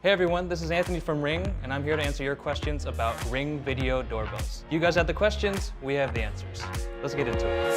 Hey everyone, this is Anthony from Ring, and I'm here to answer your questions about Ring video doorbells. You guys have the questions, we have the answers. Let's get into it.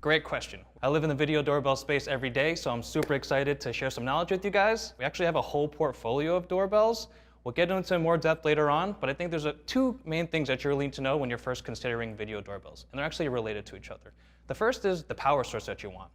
Great question. I live in the video doorbell space every day, so I'm super excited to share some knowledge with you guys. We actually have a whole portfolio of doorbells. We'll get into more depth later on, but I think there's two main things that you really need to know when you're first considering video doorbells, and they're actually related to each other. The first is the power source that you want,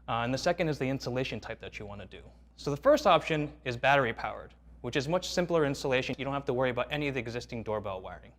and the second is the installation type that you want to do. So the first option is battery powered, which is much simpler installation. You don't have to worry about any of the existing doorbell wiring.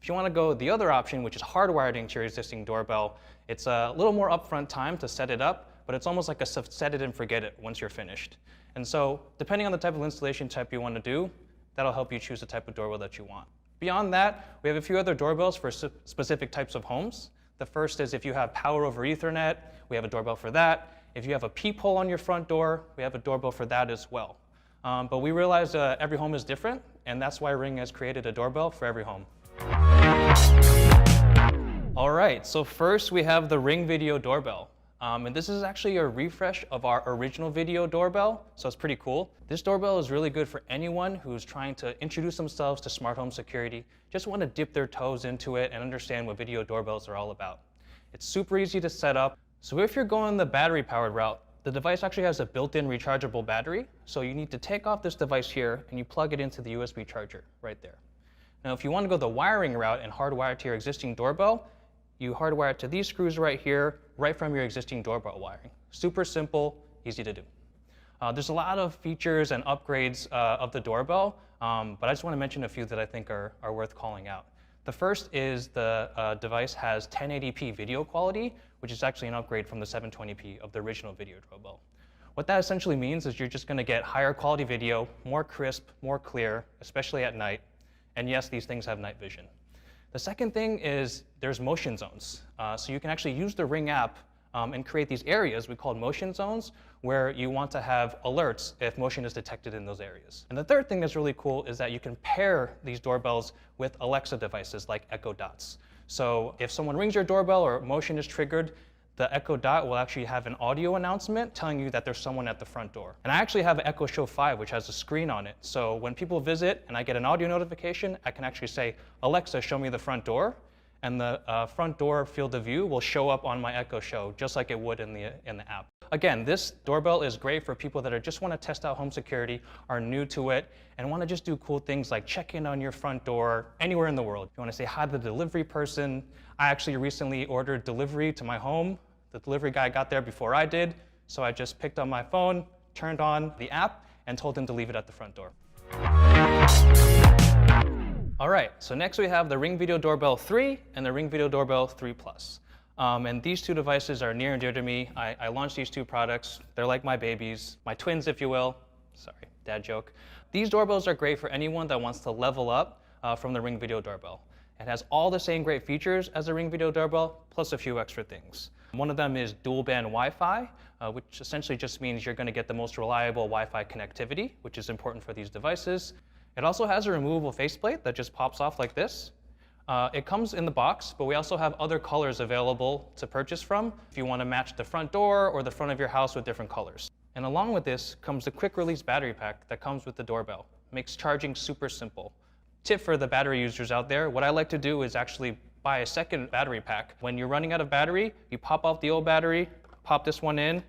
If you want to go the other option, which is hardwired into your existing doorbell, it's a little more upfront time to set it up, but it's almost like a set it and forget it once you're finished. And so depending on the type of installation type you want to do, that'll help you choose the type of doorbell that you want. Beyond that, we have a few other doorbells for specific types of homes. The first is if you have power over Ethernet, we have a doorbell for that. If you have a peephole on your front door, we have a doorbell for that as well. But we realize every home is different, and that's why Ring has created a doorbell for every home. All right, so first we have the Ring video doorbell. And this is actually a refresh of our original video doorbell, so it's pretty cool. This doorbell is really good for anyone who's trying to introduce themselves to smart home security, just want to dip their toes into it and understand what video doorbells are all about. It's super easy to set up. So if you're going the battery powered route, the device actually has a built-in rechargeable battery, so you need to take off this device here and you plug it into the USB charger right there. Now if you want to go the wiring route and hardwire it to your existing doorbell, you hardwire it to these screws right here, right from your existing doorbell wiring. Super simple, easy to do. There's a lot of features and upgrades of the doorbell, but I just want to mention a few that I think are worth calling out. The first is the device has 1080p video quality, which is actually an upgrade from the 720p of the original video doorbell. What that essentially means is you're just going to get higher quality video, more crisp, more clear, especially at night. And yes, these things have night vision. The second thing is there's motion zones. So you can actually use the Ring app and create these areas we call motion zones where you want to have alerts if motion is detected in those areas. And the third thing that's really cool is that you can pair these doorbells with Alexa devices like Echo Dots. So if someone rings your doorbell or motion is triggered, the Echo Dot will actually have an audio announcement telling you that there's someone at the front door. And I actually have an Echo Show 5, which has a screen on it. So when people visit and I get an audio notification, I can actually say, Alexa, show me the front door. And the front door field of view will show up on my Echo Show, just like it would in the app. Again, this doorbell is great for people that just want to test out home security, are new to it, and want to just do cool things like check in on your front door anywhere in the world. If you want to say hi to the delivery person, I actually recently ordered delivery to my home. The delivery guy got there before I did, so I just picked up my phone, turned on the app, and told him to leave it at the front door. All right, so next we have the Ring Video Doorbell 3 and the Ring Video Doorbell 3 Plus. And these two devices are near and dear to me. I launched these two products. They're like my babies, my twins, if you will. Sorry, dad joke. These doorbells are great for anyone that wants to level up from the Ring Video Doorbell. It has all the same great features as the Ring Video Doorbell, plus a few extra things. One of them is dual band Wi-Fi, which essentially just means you're going to get the most reliable Wi-Fi connectivity, which is important for these devices. It also has a removable faceplate that just pops off like this. It comes in the box, but we also have other colors available to purchase from if you want to match the front door or the front of your house with different colors. And along with this comes the quick release battery pack that comes with the doorbell. Makes charging super simple. Tip for the battery users out there, what I like to do is actually buy a second battery pack. When you're running out of battery, you pop off the old battery, pop this one in,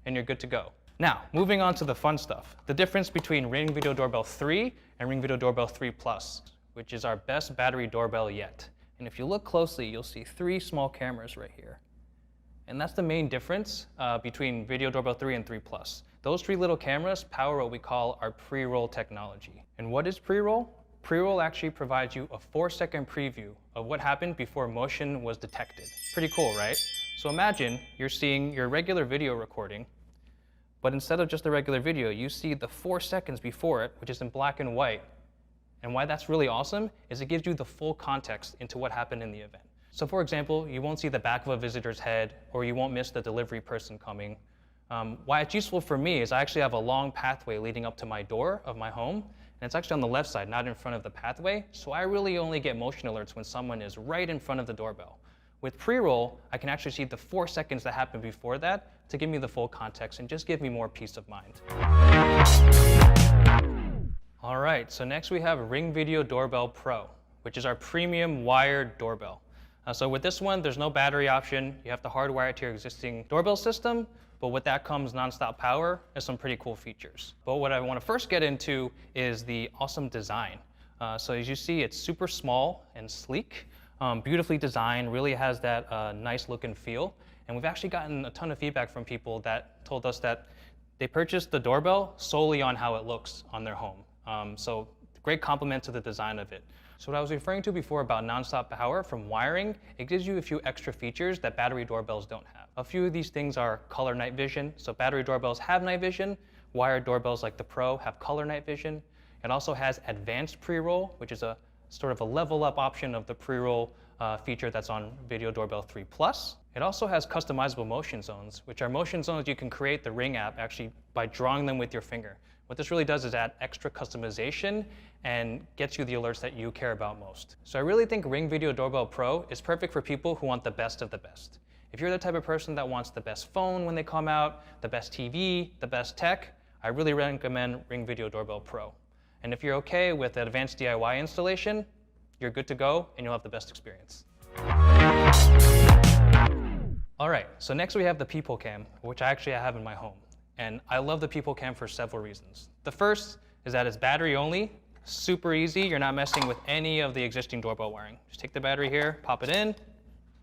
and you're good to go. Now, moving on to the fun stuff. The difference between Ring Video Doorbell 3 and Ring Video Doorbell 3 Plus, which is our best battery doorbell yet. And if you look closely, you'll see 3 small cameras right here. And that's the main difference between Video Doorbell 3 and 3 Plus. Those 3 little cameras power what we call our pre-roll technology. And what is pre-roll? Pre-roll actually provides you a 4-second preview of what happened before motion was detected. Pretty cool, right? So imagine you're seeing your regular video recording, but instead of just the regular video, you see the 4 seconds before it, which is in black and white. And why that's really awesome is it gives you the full context into what happened in the event. So for example, you won't see the back of a visitor's head, or you won't miss the delivery person coming. Why it's useful for me is I actually have a long pathway leading up to my door of my home, and it's actually on the left side, not in front of the pathway, so I really only get motion alerts when someone is right in front of the doorbell. With pre-roll, I can actually see the 4 seconds that happened before that to give me the full context and just give me more peace of mind. All right, so next we have Ring Video Doorbell Pro, which is our premium wired doorbell. So with this one, there's no battery option. You have to hardwire it to your existing doorbell system, but with that comes nonstop power and some pretty cool features. But what I want to first get into is the awesome design. So as you see, it's super small and sleek, beautifully designed, really has that nice look and feel. And we've actually gotten a ton of feedback from people that told us that they purchased the doorbell solely on how it looks on their home. So great compliment to the design of it. So what I was referring to before about nonstop power from wiring, it gives you a few extra features that battery doorbells don't have. A few of these things are color night vision. So battery doorbells have night vision. Wired doorbells like the Pro have color night vision. It also has advanced pre-roll, which is a sort of a level up option of the pre-roll feature that's on Video Doorbell 3 Plus. It also has customizable motion zones, which are motion zones you can create the Ring app actually by drawing them with your finger. What this really does is add extra customization and gets you the alerts that you care about most. So I really think Ring Video Doorbell Pro is perfect for people who want the best of the best. If you're the type of person that wants the best phone when they come out, the best TV, the best tech, I really recommend Ring Video Doorbell Pro. And if you're okay with the advanced DIY installation, you're good to go and you'll have the best experience. All right, so next we have the People Cam, which I have in my home. And I love the People Cam for several reasons. The first is that it's battery only, super easy. You're not messing with any of the existing doorbell wiring. Just take the battery here, pop it in,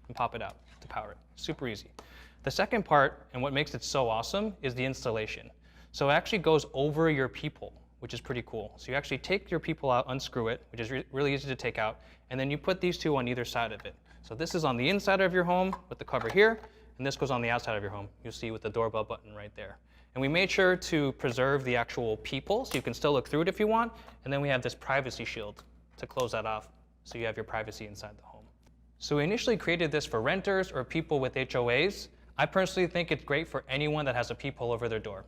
and pop it out to power it. Super easy. The second part, and what makes it so awesome, is the installation. So it actually goes over your People, which is pretty cool. So you actually take your People out, unscrew it, which is really easy to take out, and then you put these two on either side of it. So this is on the inside of your home with the cover here, and this goes on the outside of your home. You'll see with the doorbell button right there. And we made sure to preserve the actual People, so you can still look through it if you want, and then we have this privacy shield to close that off, so you have your privacy inside the home. So we initially created this for renters or people with HOAs. I personally think it's great for anyone that has a peephole over their door.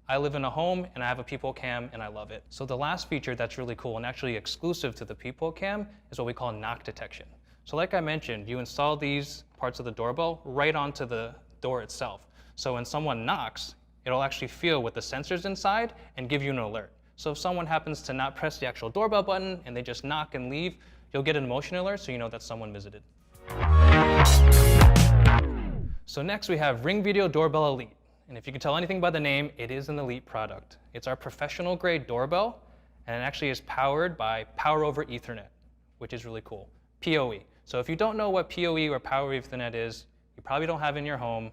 I live in a home and I have a People Cam and I love it. So the last feature that's really cool and actually exclusive to the People Cam is what we call knock detection. So like I mentioned, you install these parts of the doorbell right onto the door itself. So when someone knocks, it'll actually feel with the sensors inside and give you an alert. So if someone happens to not press the actual doorbell button and they just knock and leave, you'll get an motion alert so you know that someone visited. So next we have Ring Video Doorbell Elite. And if you can tell anything by the name, it is an elite product. It's our professional grade doorbell, and it actually is powered by Power over Ethernet, which is really cool. PoE. So if you don't know what PoE or Power over Ethernet is, you probably don't have it in your home.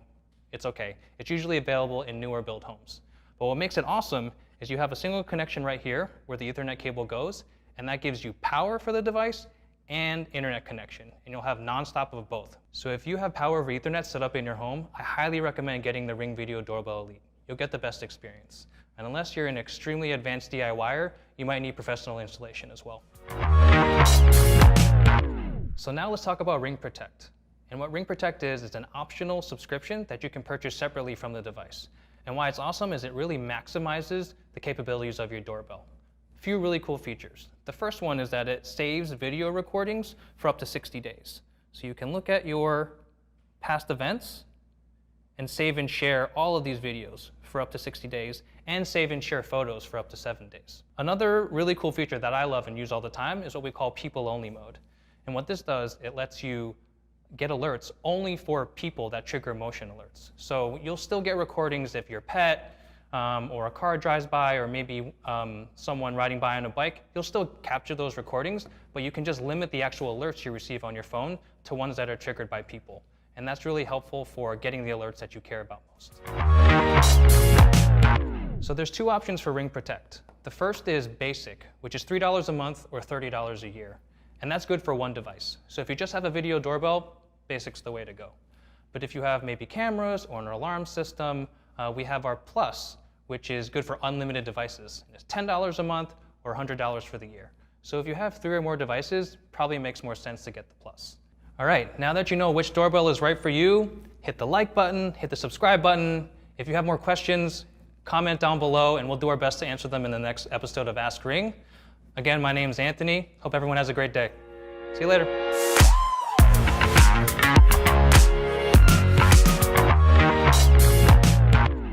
It's okay. It's usually available in newer built homes. But what makes it awesome is you have a single connection right here where the Ethernet cable goes, and that gives you power for the device and internet connection, and you'll have nonstop of both. So if you have Power over Ethernet set up in your home, I highly recommend getting the Ring Video Doorbell Elite. You'll get the best experience. And unless you're an extremely advanced DIYer, you might need professional installation as well. So now let's talk about Ring Protect. And what Ring Protect is an optional subscription that you can purchase separately from the device. And why it's awesome is it really maximizes the capabilities of your doorbell. Few really cool features. The first one is that it saves video recordings for up to 60 days. So you can look at your past events and save and share all of these videos for up to 60 days and save and share photos for up to 7 days. Another really cool feature that I love and use all the time is what we call people only mode. And what this does, it lets you get alerts only for people that trigger motion alerts. So you'll still get recordings if your pet or a car drives by, or maybe someone riding by on a bike. You'll still capture those recordings, but you can just limit the actual alerts you receive on your phone to ones that are triggered by people. And that's really helpful for getting the alerts that you care about most. So there's two options for Ring Protect. The first is basic, which is $3 a month or $30 a year. And that's good for one device. So if you just have a video doorbell, basic's the way to go. But if you have maybe cameras or an alarm system, we have our Plus, which is good for unlimited devices. It's $10 a month or $100 for the year. So if you have 3 or more devices, probably makes more sense to get the Plus. All right, now that you know which doorbell is right for you, hit the like button, hit the subscribe button. If you have more questions, comment down below and we'll do our best to answer them in the next episode of Ask Ring. Again, my name's Anthony. Hope everyone has a great day. See you later.